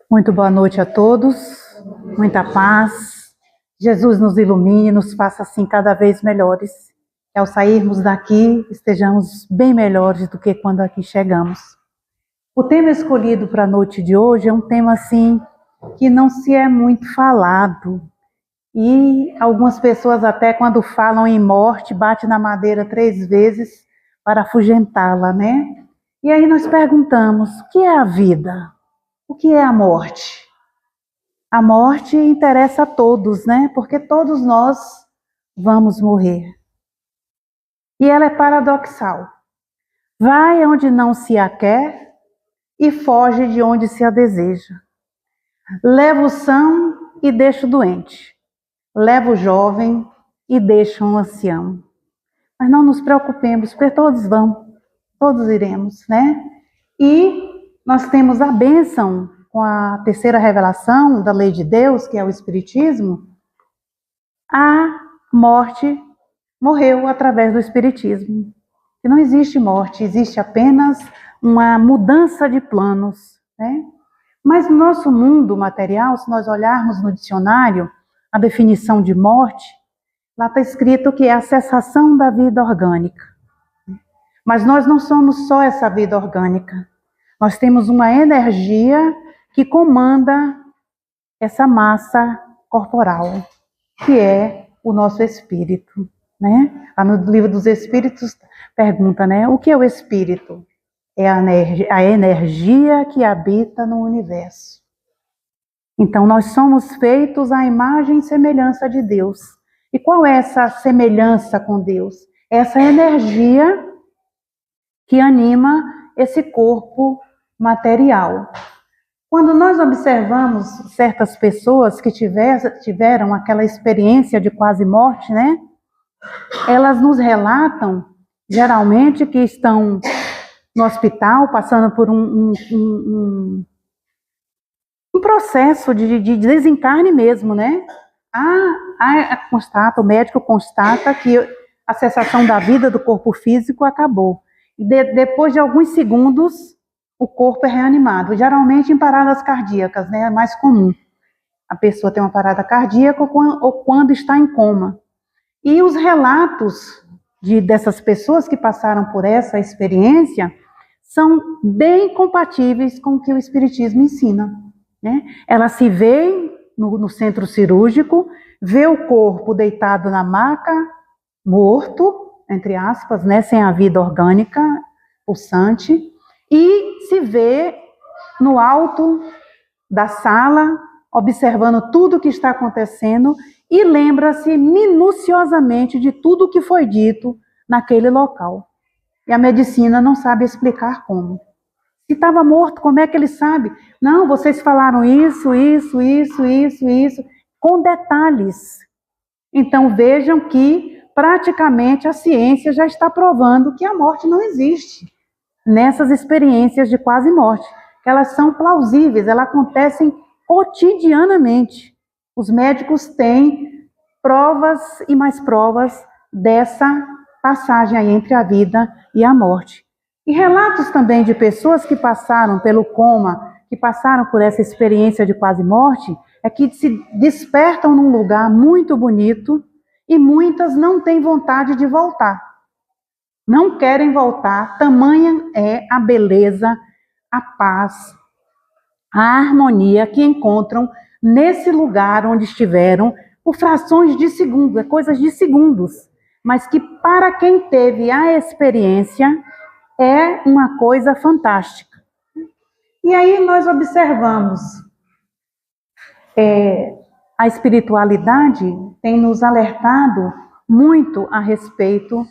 Muito boa noite a todos, muita paz. Jesus nos ilumine, nos faça assim cada vez melhores. Que ao sairmos daqui, estejamos bem melhores do que quando aqui chegamos. O tema escolhido para a noite de hoje é um tema assim que não se é muito falado. E algumas pessoas até quando falam em morte, batem na madeira 3 vezes para afugentá-la, né? E aí nós perguntamos, o que é a vida? O que é a morte? A morte interessa a todos, né? Porque todos nós vamos morrer. E ela é paradoxal. Vai onde não se a quer e foge de onde se a deseja. Leva o são e deixa o doente. Leva o jovem e deixa o ancião. Mas não nos preocupemos, porque todos vão, todos iremos, né? E nós temos a bênção com a terceira revelação da lei de Deus, que é o Espiritismo. A morte morreu através do Espiritismo. E não existe morte, existe apenas uma mudança de planos, né? Mas no nosso mundo material, se nós olharmos no dicionário a definição de morte, lá está escrito que é a cessação da vida orgânica. Mas nós não somos só essa vida orgânica. Nós temos uma energia que comanda essa massa corporal, que é o nosso espírito, né? Lá no livro dos Espíritos pergunta, né? O que é o espírito? É a energia que habita no universo. Então, nós somos feitos à imagem e semelhança de Deus. E qual é essa semelhança com Deus? Essa energia que anima esse corpo material. Quando nós observamos certas pessoas que tiveram aquela experiência de quase morte, né? Elas nos relatam, geralmente, que estão no hospital, passando por um processo de desencarne mesmo, né? O médico constata que a cessação da vida do corpo físico acabou. E depois de alguns segundos, o corpo é reanimado. Geralmente em paradas cardíacas, né? É mais comum. A pessoa tem uma parada cardíaca ou quando está em coma. E os relatos dessas pessoas que passaram por essa experiência são bem compatíveis com o que o Espiritismo ensina, né? Ela se vê no centro cirúrgico, vê o corpo deitado na maca, morto, entre aspas, né, sem a vida orgânica, pulsante, e se vê no alto da sala, observando tudo o que está acontecendo e lembra-se minuciosamente de tudo o que foi dito naquele local. E a medicina não sabe explicar como. Se estava morto, como é que ele sabe? Não, vocês falaram isso, com detalhes. Então vejam que praticamente a ciência já está provando que a morte não existe nessas experiências de quase morte. Elas são plausíveis, elas acontecem cotidianamente. Os médicos têm provas e mais provas dessa passagem aí entre a vida e a morte. E relatos também de pessoas que passaram pelo coma, que passaram por essa experiência de quase morte, é que se despertam num lugar muito bonito e muitas não têm vontade de voltar. Não querem voltar, tamanha é a beleza, a paz, a harmonia que encontram nesse lugar onde estiveram por frações de segundos, é coisas de segundos, mas que para quem teve a experiência é uma coisa fantástica. E aí nós observamos, a espiritualidade tem nos alertado muito a respeito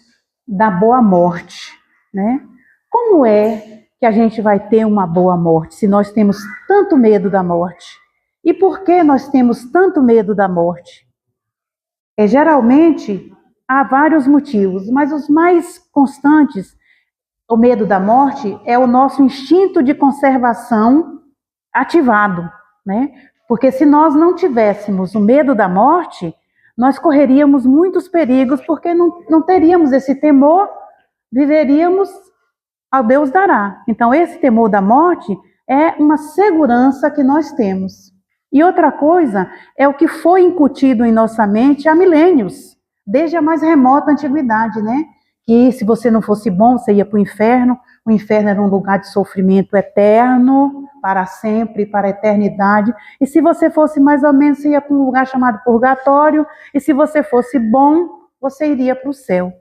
da boa morte, né? Como é que a gente vai ter uma boa morte se nós temos tanto medo da morte? E por que nós temos tanto medo da morte? Geralmente há vários motivos, mas os mais constantes, o medo da morte é o nosso instinto de conservação ativado, né? Porque se nós não tivéssemos o medo da morte, nós correríamos muitos perigos, porque não teríamos esse temor, viveríamos ao Deus dará. Então esse temor da morte é uma segurança que nós temos. E outra coisa é o que foi incutido em nossa mente há milênios, desde a mais remota antiguidade, né? Que se você não fosse bom, você ia para o inferno era um lugar de sofrimento eterno, para sempre, para a eternidade. E se você fosse mais ou menos, você ia para um lugar chamado purgatório, e se você fosse bom, você iria para o céu.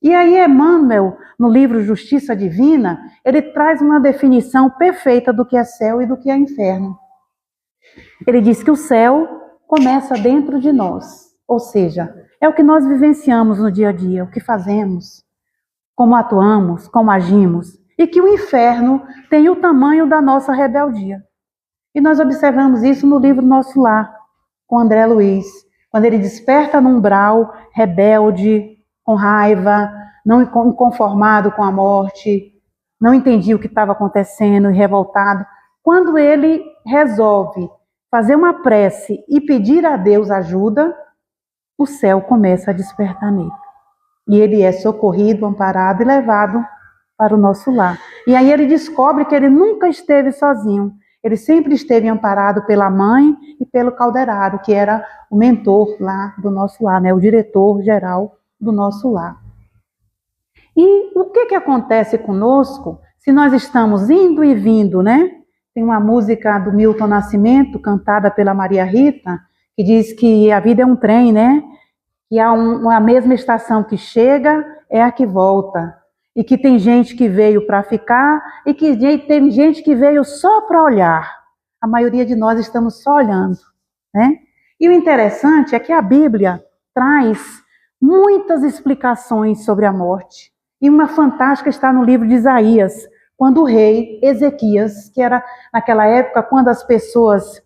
E aí Emmanuel, no livro Justiça Divina, ele traz uma definição perfeita do que é céu e do que é inferno. Ele diz que o céu começa dentro de nós, ou seja, é o que nós vivenciamos no dia a dia, o que fazemos, como atuamos, como agimos, e que o inferno tem o tamanho da nossa rebeldia. E nós observamos isso no livro Nosso Lar, com André Luiz, quando ele desperta no umbral, rebelde, com raiva, não inconformado com a morte, não entendia o que estava acontecendo e revoltado. Quando ele resolve fazer uma prece e pedir a Deus ajuda, o céu começa a despertar nele. E ele é socorrido, amparado e levado para o nosso lar. E aí ele descobre que ele nunca esteve sozinho. Ele sempre esteve amparado pela mãe e pelo Calderaro, que era o mentor lá do nosso lar, né? O diretor geral do nosso lar. E o que acontece conosco se nós estamos indo e vindo, né? Tem uma música do Milton Nascimento, cantada pela Maria Rita, que diz que a vida é um trem, né? Que há a mesma estação que chega é a que volta. E que tem gente que veio para ficar e que tem gente que veio só para olhar. A maioria de nós estamos só olhando, né? E o interessante é que a Bíblia traz muitas explicações sobre a morte. E uma fantástica está no livro de Isaías, quando o rei Ezequias, que era naquela época quando as pessoas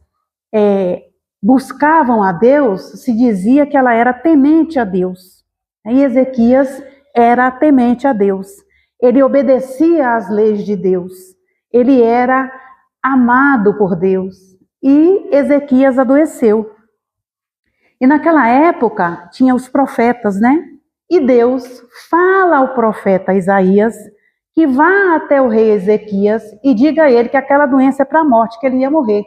buscavam a Deus, se dizia que ela era temente a Deus. E Ezequias era temente a Deus. Ele obedecia às leis de Deus. Ele era amado por Deus. E Ezequias adoeceu. E naquela época tinha os profetas, né? E Deus fala ao profeta Isaías que vá até o rei Ezequias e diga a ele que aquela doença é para a morte, que ele ia morrer.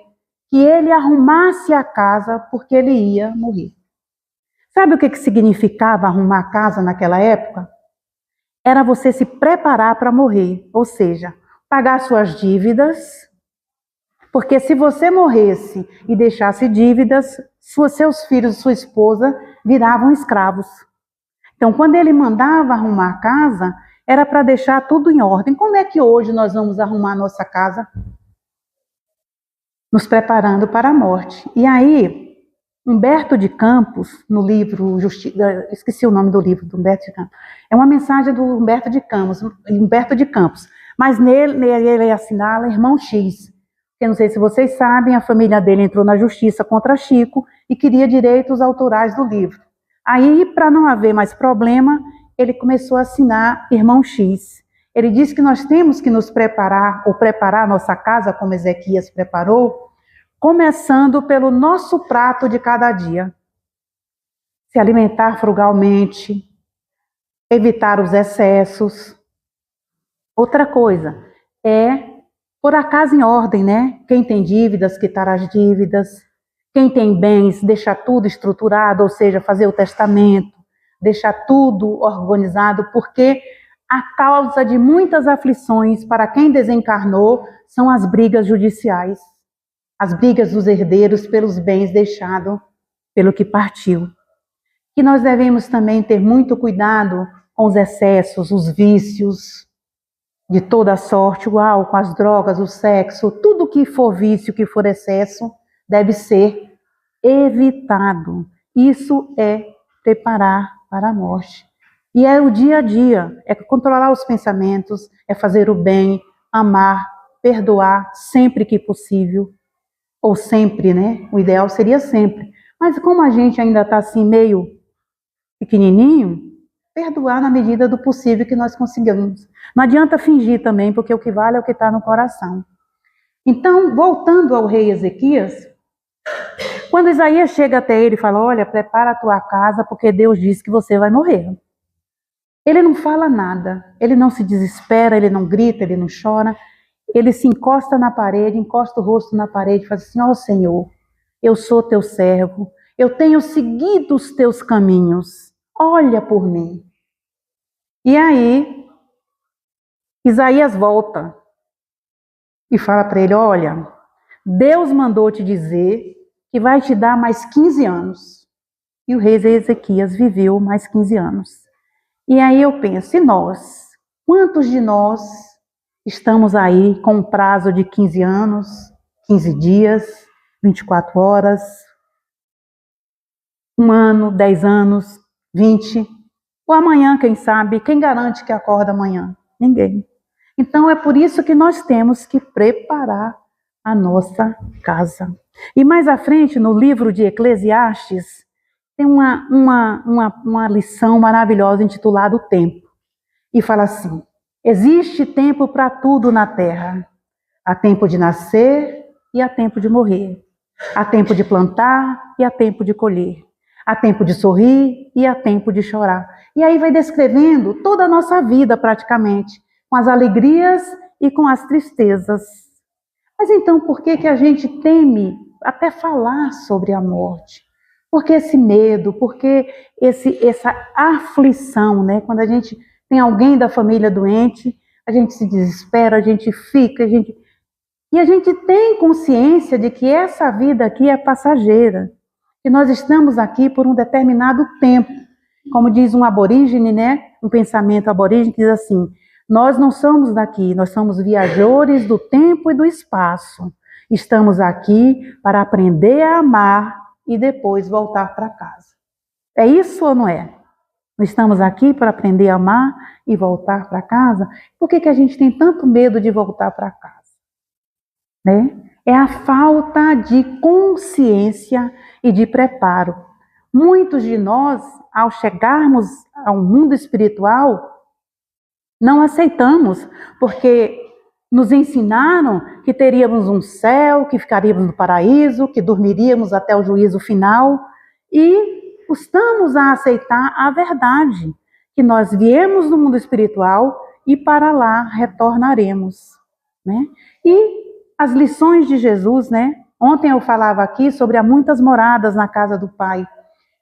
Que ele arrumasse a casa porque ele ia morrer. Sabe o que significava arrumar a casa naquela época? Era você se preparar para morrer, ou seja, pagar suas dívidas, porque se você morresse e deixasse dívidas, seus filhos e sua esposa viravam escravos. Então, quando ele mandava arrumar a casa, era para deixar tudo em ordem. Como é que hoje nós vamos arrumar a nossa casa? Nos preparando para a morte. E aí, Humberto de Campos, no livro, esqueci o nome do livro do Humberto de Campos, é uma mensagem do Humberto de Campos, mas nele ele assinala Irmão X. Eu não sei se vocês sabem, a família dele entrou na justiça contra Chico e queria direitos autorais do livro. Aí, para não haver mais problema, ele começou a assinar Irmão X. Ele diz que nós temos que nos preparar, ou preparar a nossa casa, como Ezequias preparou, começando pelo nosso prato de cada dia. Se alimentar frugalmente, evitar os excessos. Outra coisa é pôr a casa em ordem, né? Quem tem dívidas, quitar as dívidas. Quem tem bens, deixar tudo estruturado, ou seja, fazer o testamento, deixar tudo organizado, porque a causa de muitas aflições para quem desencarnou são as brigas judiciais. As brigas dos herdeiros pelos bens deixados pelo que partiu. Que nós devemos também ter muito cuidado com os excessos, os vícios de toda sorte, o álcool, as drogas, o sexo, tudo que for vício, que for excesso, deve ser evitado. Isso é preparar para a morte. E é o dia a dia, é controlar os pensamentos, é fazer o bem, amar, perdoar sempre que possível. Ou sempre, né? O ideal seria sempre. Mas como a gente ainda está assim meio pequenininho, perdoar na medida do possível que nós conseguimos. Não adianta fingir também, porque o que vale é o que está no coração. Então, voltando ao rei Ezequias, quando Isaías chega até ele e fala, olha, prepara a tua casa, porque Deus disse que você vai morrer. Ele não fala nada, ele não se desespera, ele não grita, ele não chora. ele se encosta na parede, encosta o rosto na parede e faz assim: ó Senhor, eu sou teu servo, eu tenho seguido os teus caminhos, olha por mim. E aí, Isaías volta e fala para ele: olha, Deus mandou te dizer que vai te dar mais 15 anos. E o rei Ezequias viveu mais 15 anos. E aí eu penso, e nós? Quantos de nós estamos aí com um prazo de 15 anos, 15 dias, 24 horas, 1 ano, 10 anos, 20? Ou amanhã, quem sabe? Quem garante que acorda amanhã? Ninguém. Então é por isso que nós temos que preparar a nossa casa. E mais à frente, no livro de Eclesiastes, tem uma lição maravilhosa intitulada O Tempo. E fala assim: existe tempo para tudo na terra. Há tempo de nascer e há tempo de morrer. Há tempo de plantar e há tempo de colher. Há tempo de sorrir e há tempo de chorar. E aí vai descrevendo toda a nossa vida praticamente, com as alegrias e com as tristezas. Mas então por que a gente teme até falar sobre a morte? Por que esse medo? Por que essa aflição, né? Quando a gente tem alguém da família doente, a gente se desespera, a gente fica, e a gente tem consciência de que essa vida aqui é passageira, que nós estamos aqui por um determinado tempo. Como diz um aborígene, né? Um pensamento aborígene que diz assim: nós não somos daqui, nós somos viajores do tempo e do espaço. Estamos aqui para aprender a amar e depois voltar para casa. É isso ou não é? Nós estamos aqui para aprender a amar e voltar para casa. Por que a gente tem tanto medo de voltar para casa? Né? É a falta de consciência e de preparo. Muitos de nós, ao chegarmos ao mundo espiritual, não aceitamos, porque nos ensinaram que teríamos um céu, que ficaríamos no paraíso, que dormiríamos até o juízo final, e custamos a aceitar a verdade, que nós viemos no mundo espiritual e para lá retornaremos, né? E as lições de Jesus, né? Ontem eu falava aqui sobre há muitas moradas na casa do Pai.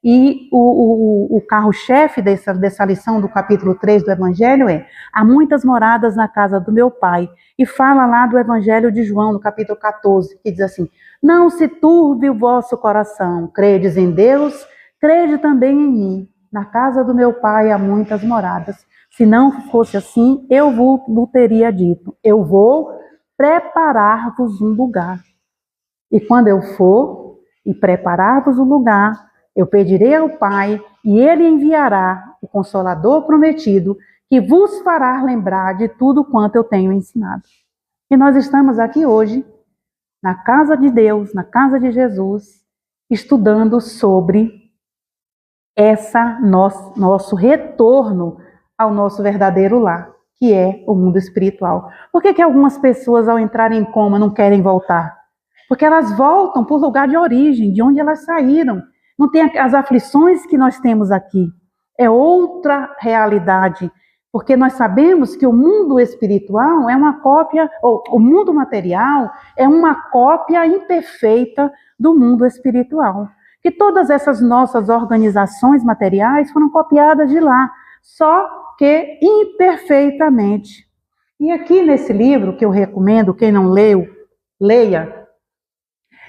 E o carro-chefe dessa lição do capítulo 3 do Evangelho é: há muitas moradas na casa do meu Pai. E fala lá do Evangelho de João, no capítulo 14, que diz assim: não se turbe o vosso coração, credes em Deus, crede também em mim. Na casa do meu Pai há muitas moradas. Se não fosse assim, eu vos teria dito: eu vou preparar-vos um lugar. E quando eu for e preparar-vos um lugar, eu pedirei ao Pai e Ele enviará o Consolador prometido, que vos fará lembrar de tudo quanto eu tenho ensinado. E nós estamos aqui hoje, na casa de Deus, na casa de Jesus, estudando sobre nosso retorno ao nosso verdadeiro lar, que é o mundo espiritual. Por que algumas pessoas, ao entrarem em coma, não querem voltar? Porque elas voltam para o lugar de origem, de onde elas saíram. Não tem as aflições que nós temos aqui. É outra realidade. Porque nós sabemos que o mundo espiritual é uma cópia, ou o mundo material é uma cópia imperfeita do mundo espiritual. Que todas essas nossas organizações materiais foram copiadas de lá, só que imperfeitamente. E aqui nesse livro, que eu recomendo, quem não leu, leia,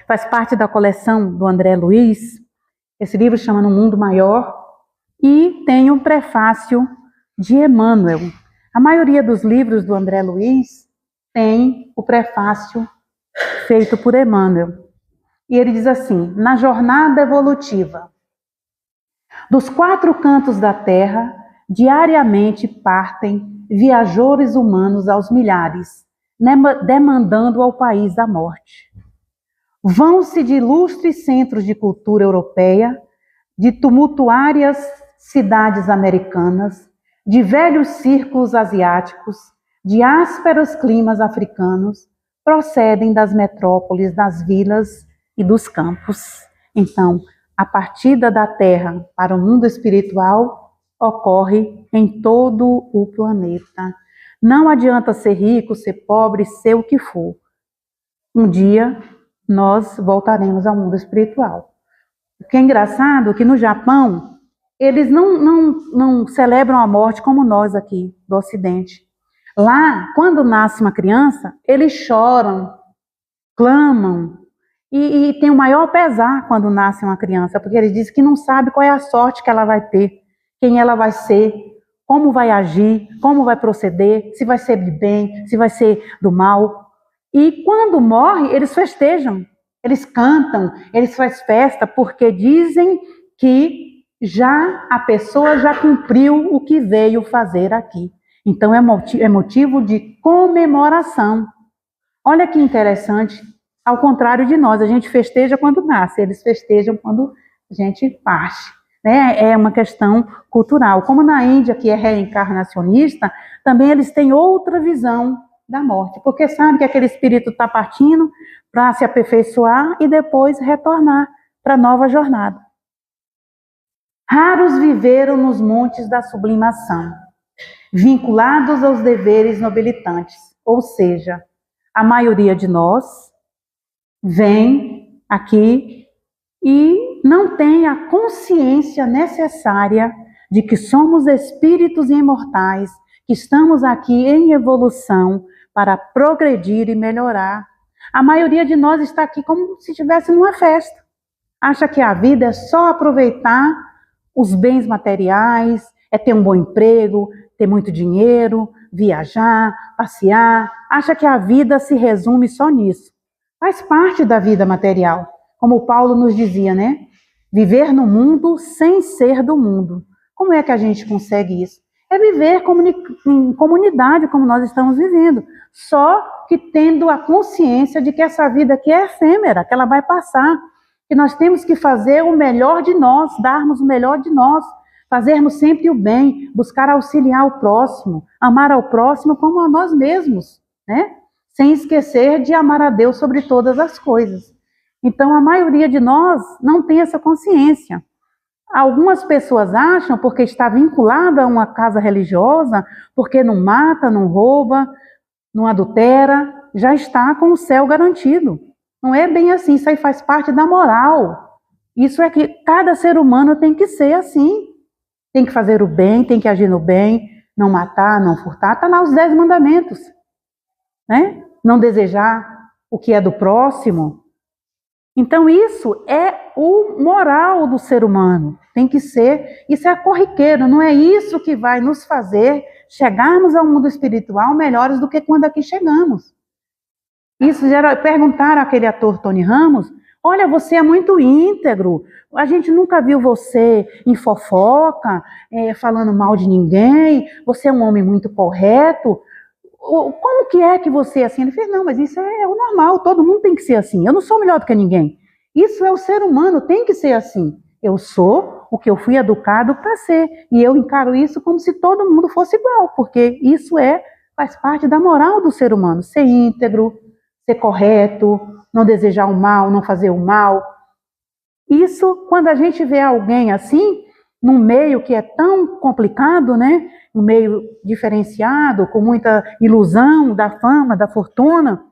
faz parte da coleção do André Luiz. Esse livro chama No Mundo Maior e tem um prefácio de Emmanuel. A maioria dos livros do André Luiz tem o prefácio feito por Emmanuel. E ele diz assim: na jornada evolutiva, dos 4 cantos da Terra, diariamente partem viajores humanos aos milhares, demandando ao país da morte. Vão-se de ilustres centros de cultura europeia, de tumultuárias cidades americanas, de velhos círculos asiáticos, de ásperos climas africanos, procedem das metrópoles, das vilas e dos campos. Então, a partida da Terra para o mundo espiritual ocorre em todo o planeta. Não adianta ser rico, ser pobre, ser o que for. Um dia nós voltaremos ao mundo espiritual. O que é engraçado é que no Japão, eles não celebram a morte como nós aqui do Ocidente. Lá, quando nasce uma criança, eles choram, clamam, e tem o maior pesar quando nasce uma criança, porque eles dizem que não sabe qual é a sorte que ela vai ter, quem ela vai ser, como vai agir, como vai proceder, se vai ser de bem, se vai ser do mal. E quando morre, eles festejam, eles cantam, eles fazem festa, porque dizem que a pessoa já cumpriu o que veio fazer aqui. Então é motivo de comemoração. Olha que interessante, ao contrário de nós, a gente festeja quando nasce, eles festejam quando a gente parte. Né? É uma questão cultural. Como na Índia, que é reencarnacionista, também eles têm outra visão da morte, porque sabe que aquele espírito está partindo para se aperfeiçoar e depois retornar para a nova jornada. Raros viveram nos montes da sublimação, vinculados aos deveres nobilitantes, ou seja, a maioria de nós vem aqui e não tem a consciência necessária de que somos espíritos imortais, que estamos aqui em evolução para progredir e melhorar. A maioria de nós está aqui como se estivesse numa festa. Acha que a vida é só aproveitar os bens materiais, é ter um bom emprego, ter muito dinheiro, viajar, passear. Acha que a vida se resume só nisso. Faz parte da vida material. Como o Paulo nos dizia, né? Viver no mundo sem ser do mundo. Como é que a gente consegue isso? É viver em comunidade como nós estamos vivendo. Só que tendo a consciência de que essa vida aqui é efêmera, que ela vai passar. Que nós temos que fazer o melhor de nós, darmos o melhor de nós. Fazermos sempre o bem, buscar auxiliar o próximo, amar ao próximo como a nós mesmos, né? Sem esquecer de amar a Deus sobre todas as coisas. Então, a maioria de nós não tem essa consciência. Algumas pessoas acham, porque está vinculada a uma casa religiosa, porque não mata, não rouba, não adultera, já está com o céu garantido. Não é bem assim, isso aí faz parte da moral. Isso é que cada ser humano tem que ser assim. Tem que fazer o bem, tem que agir no bem, não matar, não furtar. Está lá os 10 mandamentos. Né? Não desejar o que é do próximo. Então isso é o moral do ser humano. Tem que ser, isso é corriqueiro, não é isso que vai nos fazer chegarmos ao mundo espiritual melhores do que quando aqui chegamos. Isso perguntaram àquele ator Tony Ramos, olha, você é muito íntegro, a gente nunca viu você em fofoca, falando mal de ninguém, você é um homem muito correto, como que é que você é assim? Ele fez, não, mas isso é o normal, todo mundo tem que ser assim, eu não sou melhor do que ninguém. Isso é o ser humano, tem que ser assim. Eu sou o que eu fui educado para ser, e eu encaro isso como se todo mundo fosse igual, porque isso faz parte da moral do ser humano, ser íntegro, ser correto, não desejar o mal, não fazer o mal. Isso, quando a gente vê alguém assim, num meio que é tão complicado, né? Um meio diferenciado, com muita ilusão da fama, da fortuna,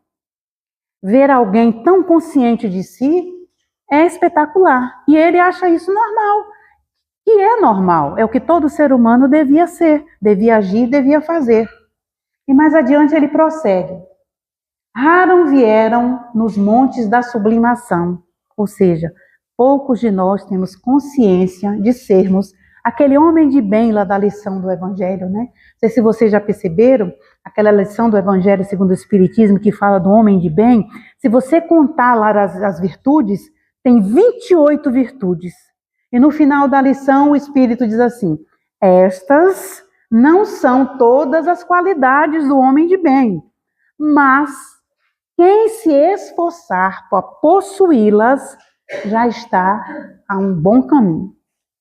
ver alguém tão consciente de si é espetacular. E ele acha isso normal. E é normal, é o que todo ser humano devia ser, devia agir, devia fazer. E mais adiante ele prossegue. Raros vieram nos montes da sublimação, ou seja, poucos de nós temos consciência de sermos aquele homem de bem lá da lição do Evangelho, né? Não sei se vocês já perceberam, aquela lição do Evangelho segundo o Espiritismo que fala do homem de bem, se você contar lá as virtudes, tem 28 virtudes. E no final da lição o Espírito diz assim, estas não são todas as qualidades do homem de bem, mas quem se esforçar para possuí-las já está a um bom caminho.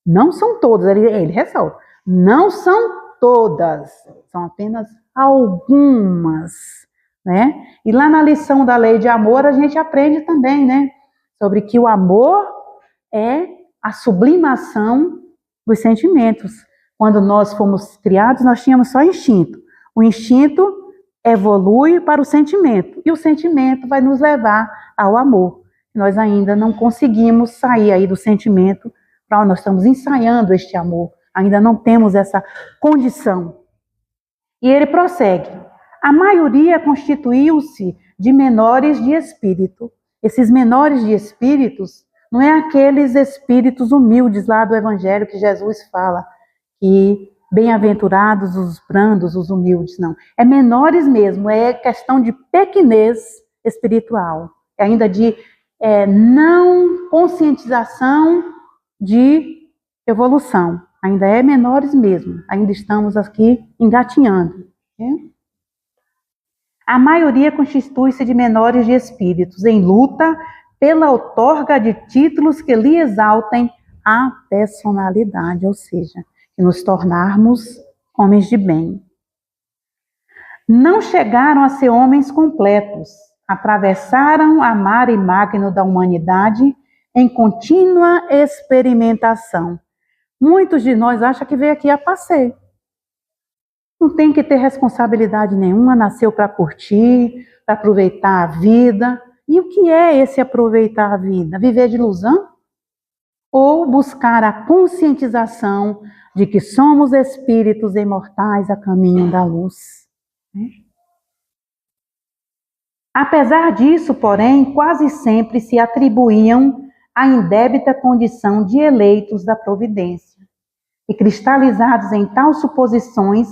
Não são todas, ele ressalta, não são todas, são apenas algumas, né? E lá na lição da lei de amor a gente aprende também, né? Sobre que o amor é a sublimação dos sentimentos. Quando nós fomos criados, nós tínhamos só instinto. O instinto evolui para o sentimento, e o sentimento vai nos levar ao amor. Nós ainda não conseguimos sair aí do sentimento, nós estamos ensaiando este amor, ainda não temos essa condição. E ele prossegue: a maioria constituiu-se de menores de espírito. Esses menores de espíritos não é aqueles espíritos humildes lá do Evangelho que Jesus fala, que bem-aventurados os brandos, os humildes, não. É menores mesmo, é questão de pequenez espiritual, é ainda de não conscientização de evolução, ainda é menores mesmo, ainda estamos aqui engatinhando. A maioria constitui-se de menores de espíritos, em luta pela outorga de títulos que lhe exaltem a personalidade, ou seja, que nos tornarmos homens de bem. Não chegaram a ser homens completos, atravessaram a mar magno da humanidade em contínua experimentação. Muitos de nós acham que veio aqui a passeio. Não tem que ter responsabilidade nenhuma, nasceu para curtir, para aproveitar a vida. E o que é esse aproveitar a vida? Viver de ilusão? Ou buscar a conscientização de que somos espíritos imortais a caminho da luz? Apesar disso, porém, quase sempre se atribuíam a indébita condição de eleitos da providência. E cristalizados em tais suposições,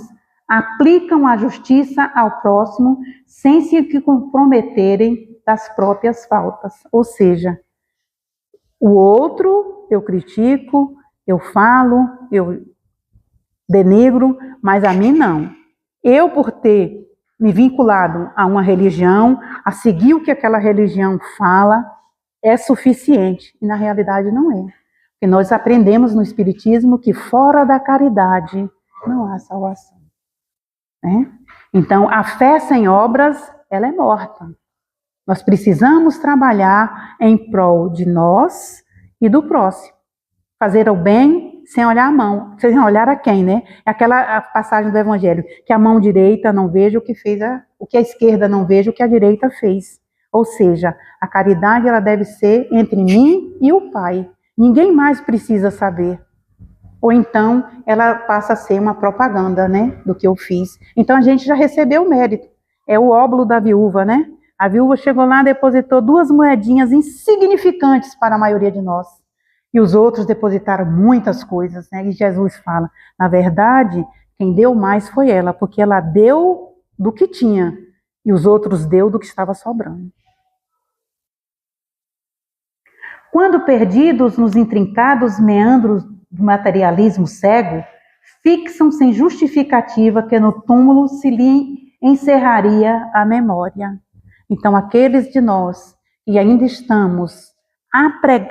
aplicam a justiça ao próximo sem se comprometerem das próprias faltas. Ou seja, o outro eu critico, eu falo, eu denigro, mas a mim não. Eu, por ter me vinculado a uma religião, a seguir o que aquela religião fala, é suficiente. E na realidade não é. Porque nós aprendemos no Espiritismo que fora da caridade não há salvação. Então, a fé sem obras, ela é morta. Nós precisamos trabalhar em prol de nós e do próximo. Fazer o bem sem olhar a mão. Sem olhar a quem, né? É aquela passagem do Evangelho, que a mão direita não veja o que fez, o que a esquerda não veja o que a direita fez. Ou seja, a caridade ela deve ser entre mim e o Pai. Ninguém mais precisa saber. Ou então ela passa a ser uma propaganda, né, do que eu fiz. Então a gente já recebeu o mérito. É o óbolo da viúva, né? A viúva chegou lá e depositou 2 moedinhas insignificantes para a maioria de nós. E os outros depositaram muitas coisas, né? E Jesus fala, na verdade, quem deu mais foi ela, porque ela deu do que tinha e os outros deu do que estava sobrando. Quando perdidos nos intrincados meandros do materialismo cego, fixam sem justificativa que no túmulo se lhe encerraria a memória. Então, aqueles de nós que ainda estamos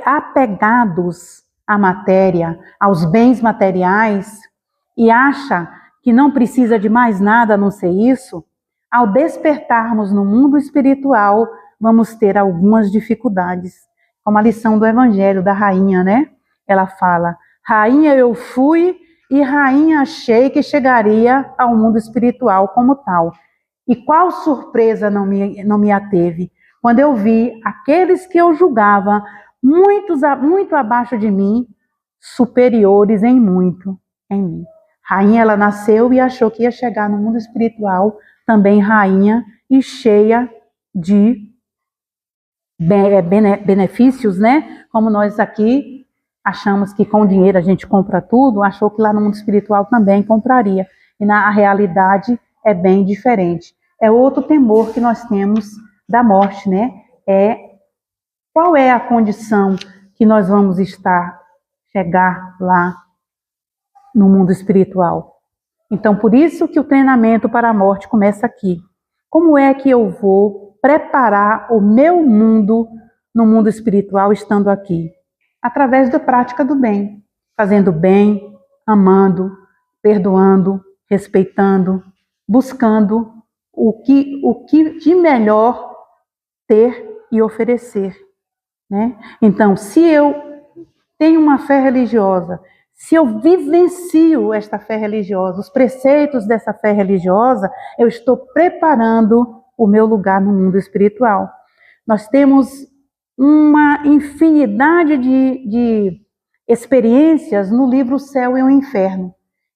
apegados à matéria, aos bens materiais, e acha que não precisa de mais nada a não ser isso, ao despertarmos no mundo espiritual, vamos ter algumas dificuldades. Como a lição do Evangelho da rainha, né? Ela fala, rainha eu fui e rainha achei que chegaria ao mundo espiritual como tal. E qual surpresa não me ateve? Quando eu vi aqueles que eu julgava muito abaixo de mim, superiores em muito em mim. Rainha, ela nasceu e achou que ia chegar no mundo espiritual, também rainha e cheia de benefícios, né? Como nós aqui achamos que com dinheiro a gente compra tudo, achou que lá no mundo espiritual também compraria. E na realidade é bem diferente. É outro temor que nós temos da morte, né? Qual é a condição que nós vamos chegar lá no mundo espiritual? Então, por isso que o treinamento para a morte começa aqui. Como é que eu vou preparar o meu mundo no mundo espiritual estando aqui? Através da prática do bem. Fazendo bem, amando, perdoando, respeitando, buscando o que de melhor ter e oferecer, né? Então, se eu tenho uma fé religiosa, Se eu vivencio esta fé religiosa, os preceitos dessa fé religiosa, eu estou preparando o meu lugar no mundo espiritual. Nós temos uma infinidade de experiências no livro O Céu e o Inferno.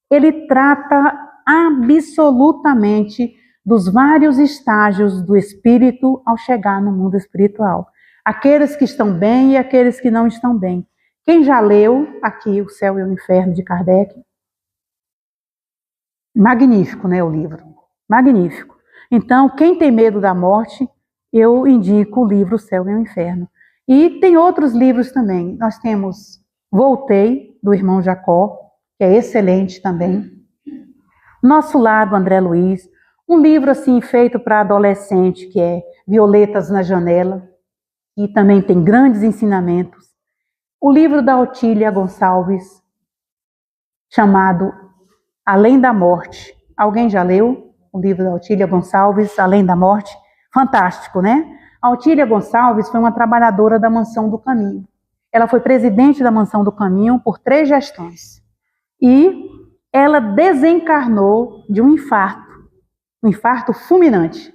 Ele trata absolutamente dos vários estágios do espírito ao chegar no mundo espiritual. Aqueles que estão bem e aqueles que não estão bem. Quem já leu aqui O Céu e o Inferno de Kardec? Magnífico, né, o livro? Magnífico. Então, quem tem medo da morte, eu indico o livro O Céu e o Inferno. E tem outros livros também. Nós temos Voltei, do irmão Jacó, que é excelente também. Nosso Lar, do André Luiz. Um livro assim feito para adolescente, que é Violetas na Janela, e também tem grandes ensinamentos. O livro da Otília Gonçalves, chamado Além da Morte. Alguém já leu o livro da Otília Gonçalves, Além da Morte? Fantástico, né? A Otília Gonçalves foi uma trabalhadora da Mansão do Caminho. Ela foi presidente da Mansão do Caminho por 3 gestões. E ela desencarnou de um infarto fulminante.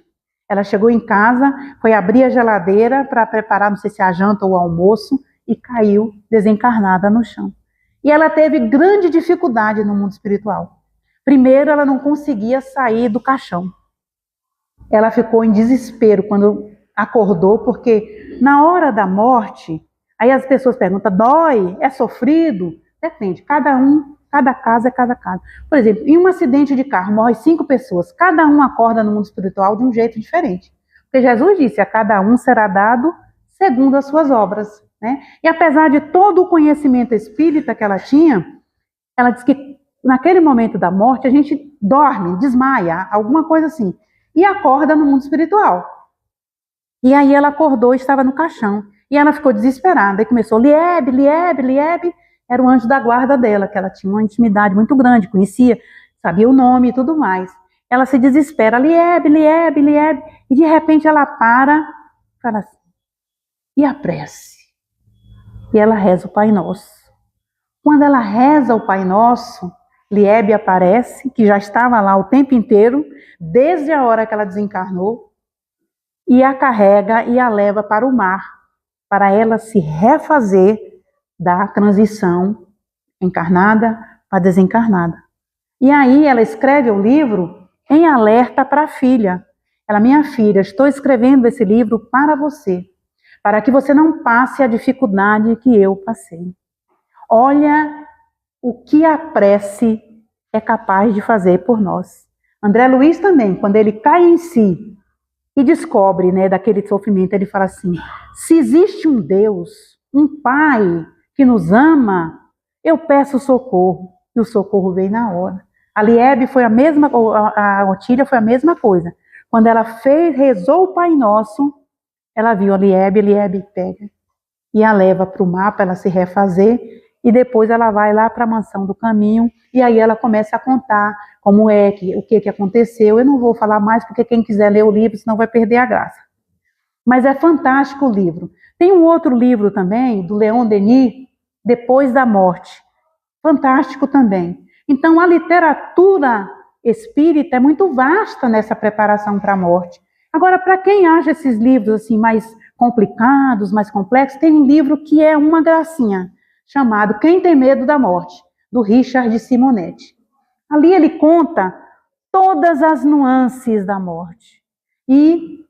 Ela chegou em casa, foi abrir a geladeira para preparar, não sei se a janta ou o almoço, e caiu desencarnada no chão. E ela teve grande dificuldade no mundo espiritual. Primeiro, ela não conseguia sair do caixão. Ela ficou em desespero quando acordou, porque na hora da morte, aí as pessoas perguntam, dói? É sofrido? Depende, cada caso é cada caso. Por exemplo, em um acidente de carro, morre 5 pessoas, cada um acorda no mundo espiritual de um jeito diferente. Porque Jesus disse, a cada um será dado segundo as suas obras. Né? E apesar de todo o conhecimento espírita que ela tinha, ela disse que naquele momento da morte a gente dorme, desmaia, alguma coisa assim, e acorda no mundo espiritual. E aí ela acordou e estava no caixão. E ela ficou desesperada e começou, Liebe, Liebe, Liebe. Era o anjo da guarda dela, que ela tinha uma intimidade muito grande, conhecia, sabia o nome e tudo mais. Ela se desespera, Liebe, Liebe, Liebe. E de repente ela para e fala assim, e a prece? E ela reza o Pai Nosso. Quando ela reza o Pai Nosso, Liebe aparece, que já estava lá o tempo inteiro, desde a hora que ela desencarnou, e a carrega e a leva para o mar, para ela se refazer da transição encarnada para desencarnada. E aí ela escreve o livro em alerta para a filha. Ela, minha filha, estou escrevendo esse livro para você, para que você não passe a dificuldade que eu passei. Olha o que a prece é capaz de fazer por nós. André Luiz também, quando ele cai em si e descobre, né, daquele sofrimento, ele fala assim, se existe um Deus, um Pai que nos ama, eu peço socorro, e o socorro veio na hora. A Liebe foi a mesma, a Otília foi a mesma coisa. Quando ela rezou o Pai Nosso, ela viu a Liebe, Liebe pega e a leva para o mar para ela se refazer, e depois ela vai lá para a Mansão do Caminho, e aí ela começa a contar como é, o que aconteceu. Eu não vou falar mais, porque quem quiser ler o livro, senão vai perder a graça. Mas é fantástico o livro. Tem um outro livro também, do Leon Denis, Depois da Morte. Fantástico também. Então, a literatura espírita é muito vasta nessa preparação para a morte. Agora, para quem acha esses livros assim mais complicados, mais complexos, tem um livro que é uma gracinha, chamado Quem Tem Medo da Morte, do Richard Simonetti. Ali ele conta todas as nuances da morte. E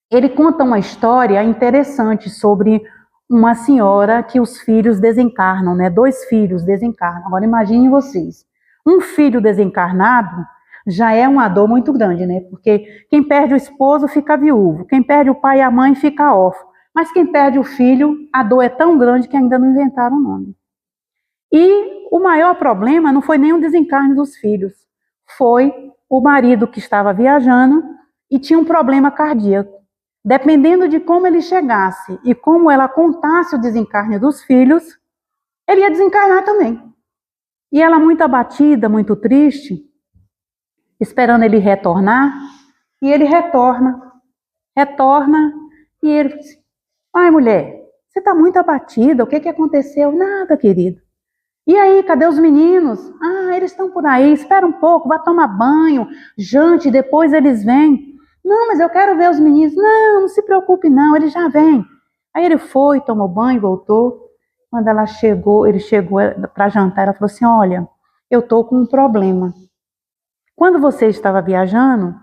ele conta uma história interessante sobre uma senhora que os filhos desencarnam, né? 2 filhos desencarnam. Agora imaginem vocês, um filho desencarnado já é uma dor muito grande, né? Porque quem perde o esposo fica viúvo, quem perde o pai e a mãe fica órfão. Mas quem perde o filho, a dor é tão grande que ainda não inventaram o nome. E o maior problema não foi nem o desencarne dos filhos, foi o marido que estava viajando e tinha um problema cardíaco. Dependendo de como ele chegasse e como ela contasse o desencarne dos filhos, ele ia desencarnar também. E ela muito abatida, muito triste, esperando ele retornar, e ele retorna, e ele diz, ai mulher, você está muito abatida, o que aconteceu? Nada, querido. E aí, cadê os meninos? Ah, eles estão por aí, espera um pouco, vá tomar banho, jante, depois eles vêm. Não, mas eu quero ver os meninos. Não, não se preocupe não, eles já vêm. Aí ele foi, tomou banho, voltou. Quando ela chegou, ele chegou para jantar, ela falou assim, olha, eu estou com um problema. Quando você estava viajando,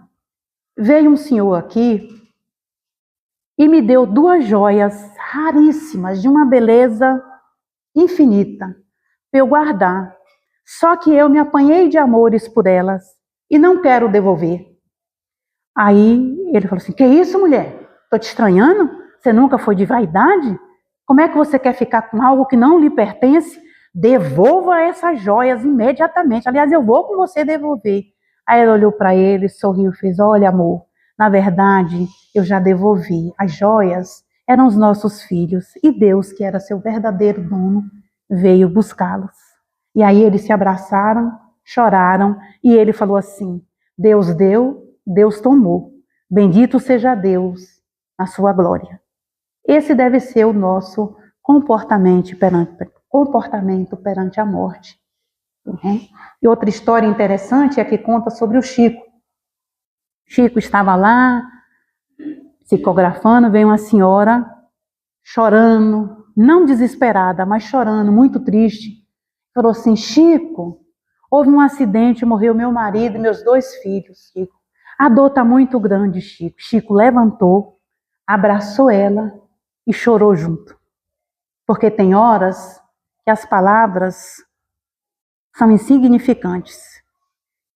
veio um senhor aqui e me deu 2 joias raríssimas, de uma beleza infinita, para eu guardar. Só que eu me apanhei de amores por elas e não quero devolver. Aí ele falou assim, que isso, mulher? Estou te estranhando? Você nunca foi de vaidade? Como é que você quer ficar com algo que não lhe pertence? Devolva essas joias imediatamente. Aliás, eu vou com você devolver. Aí ela olhou para ele, sorriu e fez, olha, amor, na verdade, eu já devolvi. As joias eram os nossos filhos e Deus, que era seu verdadeiro dono, veio buscá-los. E aí eles se abraçaram, choraram e ele falou assim, Deus deu, Deus tomou. Bendito seja Deus na sua glória. Esse deve ser o nosso comportamento perante a morte. E outra história interessante é que conta sobre o Chico. Chico estava lá, psicografando, veio uma senhora chorando, não desesperada, mas chorando, muito triste. Falou assim, Chico, houve um acidente, morreu meu marido e meus 2 filhos, Chico. A dor está muito grande, Chico. Chico levantou, abraçou ela e chorou junto. Porque tem horas que as palavras são insignificantes.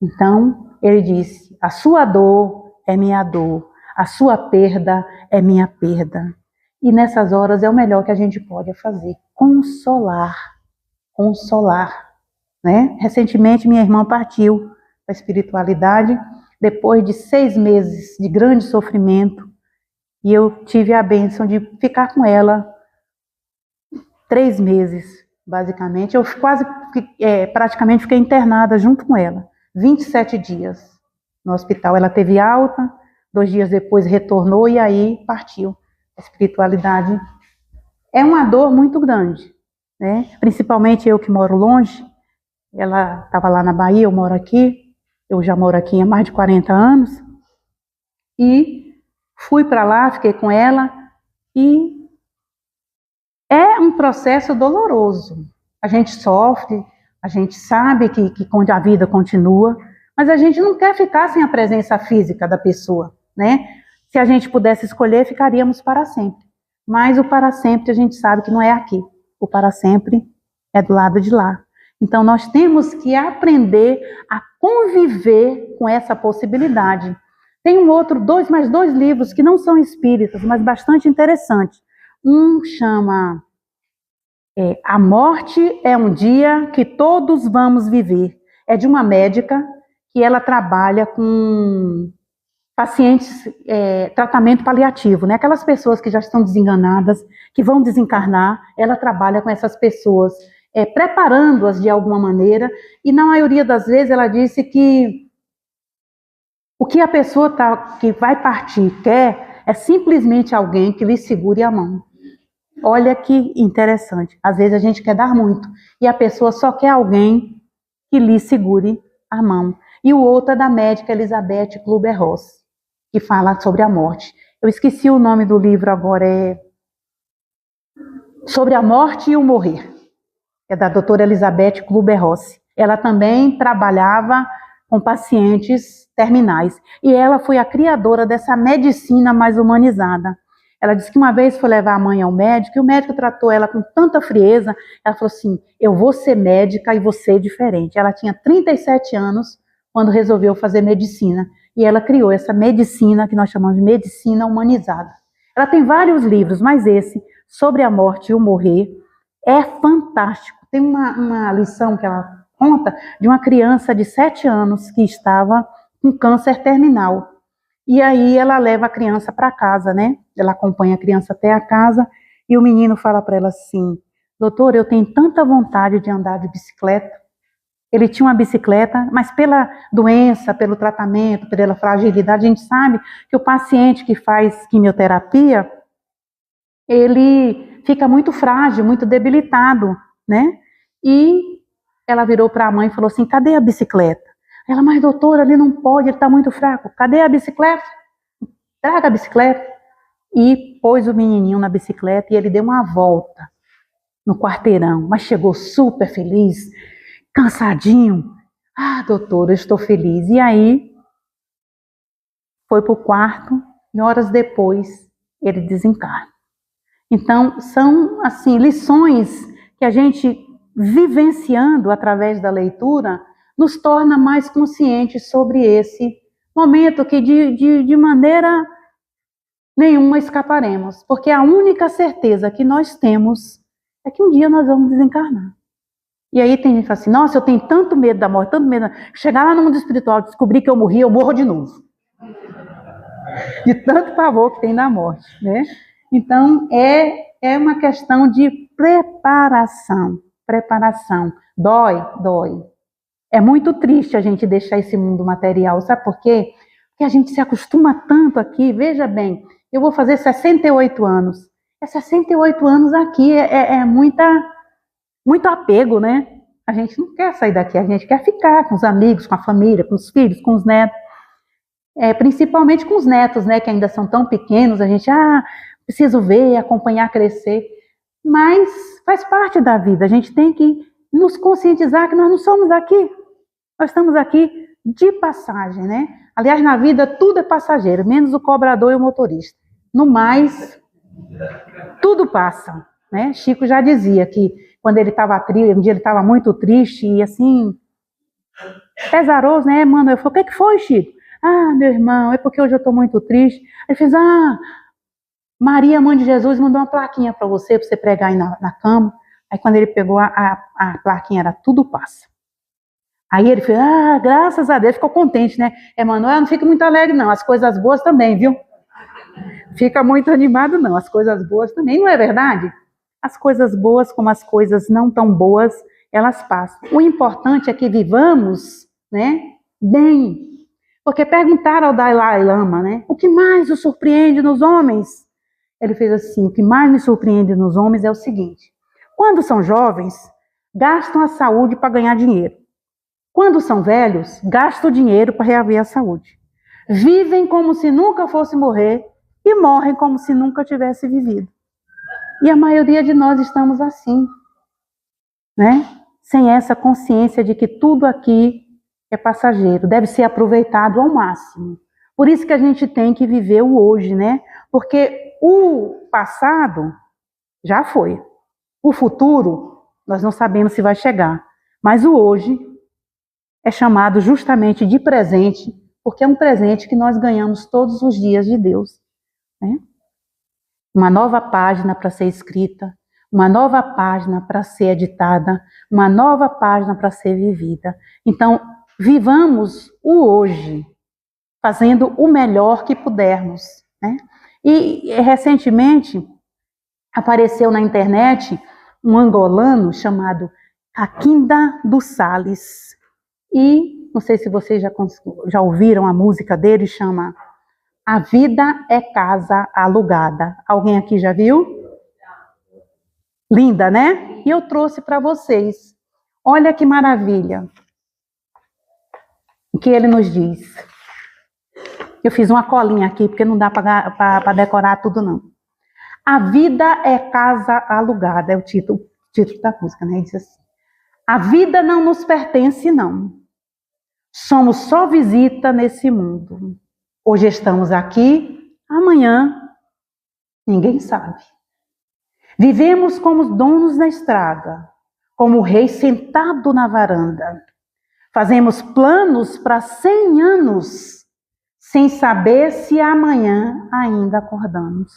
Então, ele disse, a sua dor é minha dor, a sua perda é minha perda. E nessas horas é o melhor que a gente pode fazer, consolar, né? Recentemente minha irmã partiu para a espiritualidade, depois de 6 meses de grande sofrimento, e eu tive a bênção de ficar com ela 3 meses, basicamente. Eu praticamente fiquei internada junto com ela, 27 dias no hospital. Ela teve alta, 2 dias depois retornou e aí partiu. A espiritualidade é uma dor muito grande, né? Principalmente eu que moro longe. Ela estava lá na Bahia, eu moro aqui. Eu já moro aqui há mais de 40 anos. E fui para lá, fiquei com ela e é um processo doloroso. A gente sofre, a gente sabe que quando a vida continua, mas a gente não quer ficar sem a presença física da pessoa, né? Se a gente pudesse escolher, ficaríamos para sempre. Mas o para sempre a gente sabe que não é aqui. O para sempre é do lado de lá. Então nós temos que aprender a conviver com essa possibilidade. Tem mais dois livros que não são espíritas, mas bastante interessantes. Um chama A Morte é um Dia que Todos Vamos Viver. É de uma médica que ela trabalha com pacientes, tratamento paliativo, né? Aquelas pessoas que já estão desenganadas, que vão desencarnar, ela trabalha com essas pessoas, preparando-as de alguma maneira, e na maioria das vezes ela disse que o que a pessoa que vai partir quer é simplesmente alguém que lhe segure a mão. Olha que interessante. Às vezes a gente quer dar muito e a pessoa só quer alguém que lhe segure a mão. E o outro é da médica Elizabeth Kübler-Ross, que fala sobre a morte. Eu esqueci o nome do livro agora, é Sobre a Morte e o Morrer. É da doutora Elizabeth Kübler-Ross. Ela também trabalhava com pacientes terminais. E ela foi a criadora dessa medicina mais humanizada. Ela disse que uma vez foi levar a mãe ao médico, e o médico tratou ela com tanta frieza, ela falou assim, eu vou ser médica e você diferente. Ela tinha 37 anos quando resolveu fazer medicina. E ela criou essa medicina que nós chamamos de medicina humanizada. Ela tem vários livros, mas esse, Sobre a Morte e o Morrer, é fantástico. Tem uma lição que ela conta de uma criança de 7 anos que estava com câncer terminal. E aí ela leva a criança para casa, né? Ela acompanha a criança até a casa e o menino fala para ela assim, doutor, eu tenho tanta vontade de andar de bicicleta. Ele tinha uma bicicleta, mas pela doença, pelo tratamento, pela fragilidade, a gente sabe que o paciente que faz quimioterapia, ele fica muito frágil, muito debilitado, né? E Ela virou para a mãe e falou assim, cadê a bicicleta? Ela, mas doutora, ele não pode, ele está muito fraco. Cadê a bicicleta? Traga a bicicleta. E pôs o menininho na bicicleta e ele deu uma volta no quarteirão, mas chegou super feliz, cansadinho. Ah, doutora, eu estou feliz. E aí, foi para o quarto e horas depois ele desencarna. Então, são assim lições que a gente, vivenciando através da leitura, nos torna mais conscientes sobre esse momento que de maneira nenhuma escaparemos. Porque a única certeza que nós temos é que um dia nós vamos desencarnar. E aí tem gente que fala assim, nossa, eu tenho tanto medo da morte, tanto medo. Chegar lá no mundo espiritual, descobrir que eu morri, eu morro de novo. De tanto pavor que tem da morte, né? Então, é uma questão de preparação. Preparação. Dói. É muito triste a gente deixar esse mundo material, sabe por quê? Porque a gente se acostuma tanto aqui, veja bem, eu vou fazer 68 anos. 68 anos aqui muito apego, né? A gente não quer sair daqui, a gente quer ficar com os amigos, com a família, com os filhos, com os netos. Principalmente com os netos, né, que ainda são tão pequenos, a gente, preciso ver, acompanhar crescer, mas faz parte da vida, a gente tem que nos conscientizar que nós não somos daqui, nós estamos aqui de passagem, né? Aliás, na vida tudo é passageiro, menos o cobrador e o motorista. No mais, tudo passa, né? Chico já dizia que quando ele estava triste, um dia ele estava muito triste e assim, pesaroso, né, mano? Eu falei, o que foi, Chico? Ah, meu irmão, é porque hoje eu estou muito triste. Ele fez, Maria, mãe de Jesus, mandou uma plaquinha para você pregar aí na cama. Aí quando ele pegou a plaquinha, era tudo passa. Aí ele fez, graças a Deus, ficou contente, né? Emanuel, não fica muito alegre não, as coisas boas também, viu? Fica muito animado não, as coisas boas também, não é verdade? As coisas boas como as coisas não tão boas, elas passam. O importante é que vivamos, né, bem. Porque perguntaram ao Dalai Lama, né? O que mais o surpreende nos homens? Ele fez assim, o que mais me surpreende nos homens é o seguinte. Quando são jovens, gastam a saúde para ganhar dinheiro. Quando são velhos, gastam o dinheiro para reaver a saúde. Vivem como se nunca fosse morrer e morrem como se nunca tivesse vivido. E a maioria de nós estamos assim, né? Sem essa consciência de que tudo aqui é passageiro, deve ser aproveitado ao máximo. Por isso que a gente tem que viver o hoje, né? Porque o passado já foi. O futuro, nós não sabemos se vai chegar. Mas o hoje é chamado justamente de presente, porque é um presente que nós ganhamos todos os dias de Deus, né? Uma nova página para ser escrita, uma nova página para ser editada, uma nova página para ser vivida. Então, vivamos o hoje, fazendo o melhor que pudermos, né? E recentemente apareceu na internet um angolano chamado Caquinda dos Sales. E não sei se vocês já ouviram a música dele, chama A Vida é Casa Alugada. Alguém aqui já viu? Linda, né? E eu trouxe para vocês. Olha que maravilha. O que ele nos diz. Eu fiz uma colinha aqui, porque não dá para decorar tudo, não. A vida é casa alugada, é o título da música, né? Ele diz assim, a vida não nos pertence, não. Somos só visita nesse mundo. Hoje estamos aqui, amanhã ninguém sabe. Vivemos como donos da estrada, como o rei sentado na varanda. Fazemos planos para 100 anos, sem saber se amanhã ainda acordamos.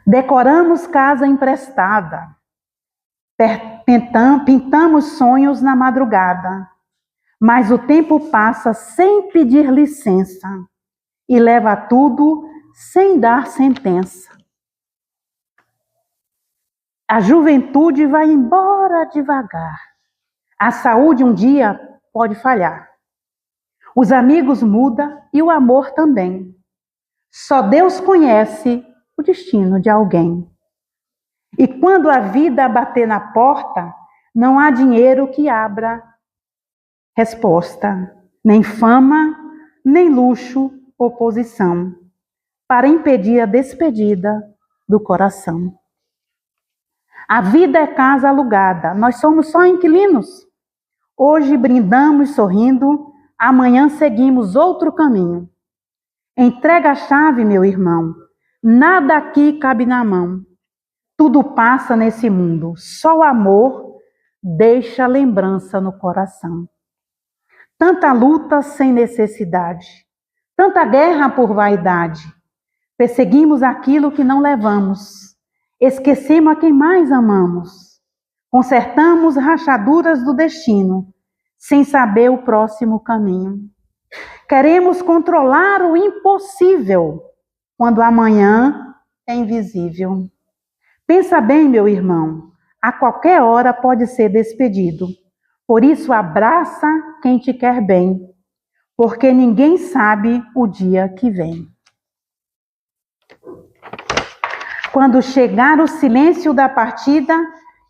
Decoramos casa emprestada, pintamos sonhos na madrugada, mas o tempo passa sem pedir licença e leva tudo sem dar sentença. A juventude vai embora devagar. A saúde um dia pode falhar. Os amigos mudam e o amor também. Só Deus conhece o destino de alguém. E quando a vida bater na porta, Não há dinheiro que abra resposta, nem fama, nem luxo ou posição, para impedir a despedida do coração. A vida é casa alugada, nós somos só inquilinos. Hoje brindamos sorrindo, amanhã seguimos outro caminho. Entrega a chave, meu irmão, nada aqui cabe na mão. Tudo passa nesse mundo, só o amor deixa lembrança no coração. Tanta luta sem necessidade, tanta guerra por vaidade. Perseguimos aquilo que não levamos, esquecemos a quem mais amamos. Consertamos rachaduras do destino, sem saber o próximo caminho. Queremos controlar o impossível, quando amanhã é invisível. Pensa bem, meu irmão, a qualquer hora pode ser despedido. Por isso abraça quem te quer bem, porque ninguém sabe o dia que vem. Quando chegar o silêncio da partida,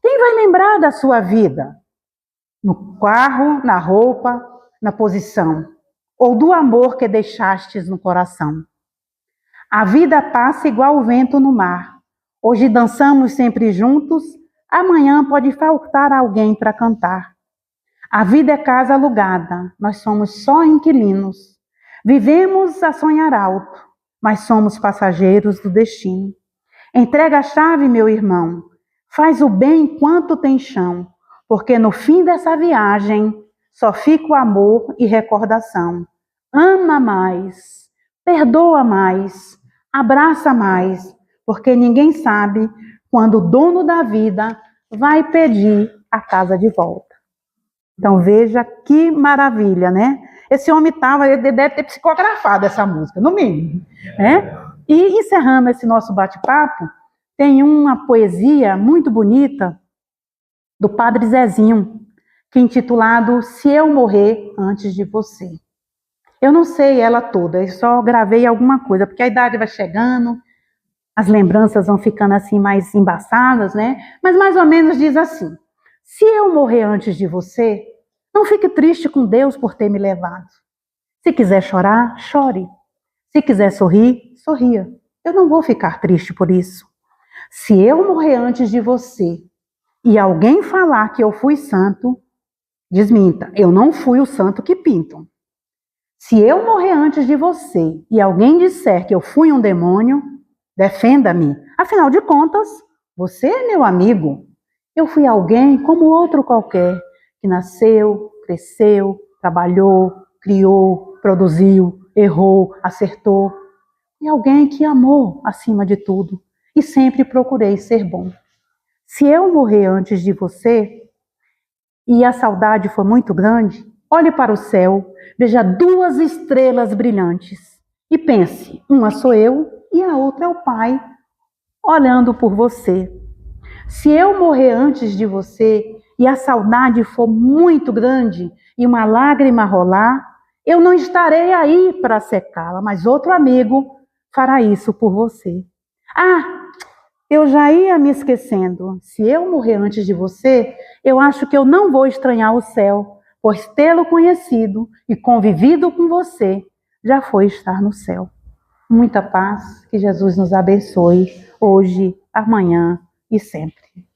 quem vai lembrar da sua vida? No carro, na roupa, na posição, ou do amor que deixastes no coração. A vida passa igual o vento no mar. Hoje dançamos sempre juntos, amanhã pode faltar alguém para cantar. A vida é casa alugada, nós somos só inquilinos. Vivemos a sonhar alto, mas somos passageiros do destino. Entrega a chave, meu irmão, faz o bem enquanto tem chão, porque no fim dessa viagem só fica o amor e recordação. Ama mais, perdoa mais, abraça mais, porque ninguém sabe quando o dono da vida vai pedir a casa de volta. Então veja que maravilha, né? Esse homem ele deve ter psicografado essa música, no mínimo, né? E encerrando esse nosso bate-papo, tem uma poesia muito bonita do Padre Zezinho, que é intitulado Se Eu Morrer Antes de Você. Eu não sei ela toda, eu só gravei alguma coisa, porque a idade vai chegando, as lembranças vão ficando assim mais embaçadas, né? Mas mais ou menos diz assim: se eu morrer antes de você, não fique triste com Deus por ter me levado. Se quiser chorar, chore. Se quiser sorrir, sorria. Eu não vou ficar triste por isso. Se eu morrer antes de você e alguém falar que eu fui santo, desminta, eu não fui o santo que pintam. Se eu morrer antes de você e alguém disser que eu fui um demônio, defenda-me. Afinal de contas, você é meu amigo. Eu fui alguém como outro qualquer, que nasceu, cresceu, trabalhou, criou, produziu, errou, acertou. E alguém que amou acima de tudo e sempre procurei ser bom. Se eu morrer antes de você e a saudade for muito grande, olhe para o céu, veja 2 estrelas brilhantes e pense, uma sou eu e a outra é o Pai, olhando por você. Se eu morrer antes de você e a saudade for muito grande e uma lágrima rolar, eu não estarei aí para secá-la, mas outro amigo fará isso por você. Ah, eu já ia me esquecendo. Se eu morrer antes de você, eu acho que eu não vou estranhar o céu, pois tê-lo conhecido e convivido com você já foi estar no céu. Muita paz, que Jesus nos abençoe hoje, amanhã e sempre.